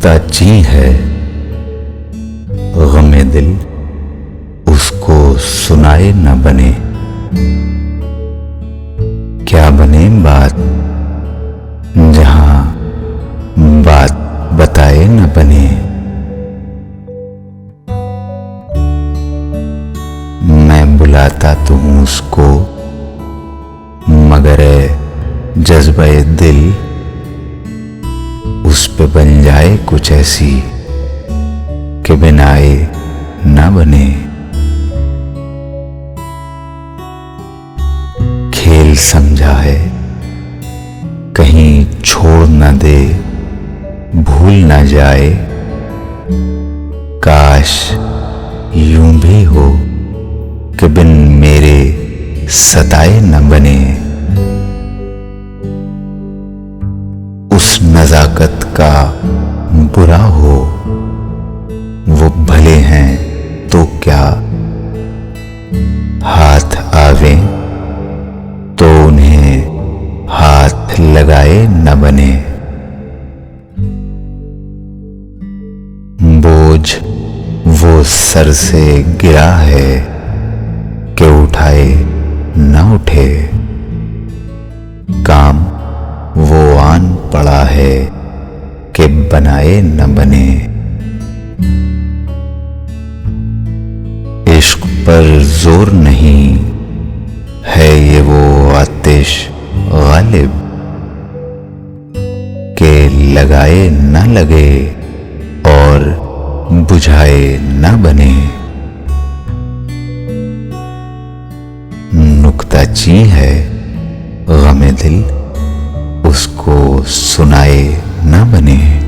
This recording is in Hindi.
नुक्ताची है गमे दिल, उसको सुनाए न बने। क्या बने बात जहां बात बताए न बने। मैं बुलाता तो हूं उसको, मगर जज्बे दिल उस पे बन जाए कुछ ऐसी कि बिनाए न बने। खेल समझा है कहीं छोड़ न दे, भूल न जाए। काश यूं भी हो कि बिन मेरे सताए न बने। उस नजाकत का बुरा हो, वो भले हैं तो क्या, हाथ आवे तो उन्हें हाथ लगाए न बने। बोझ वो सर से गिरा है कि उठाए न उठे। काम वो आन पड़ा है कि बनाए न बने। इश्क पर जोर नहीं है ये वो आतिश गालिब के लगाए न लगे और बुझाए न बने। नुक्ताची है गमे दिल, उसको सुनाए न बने।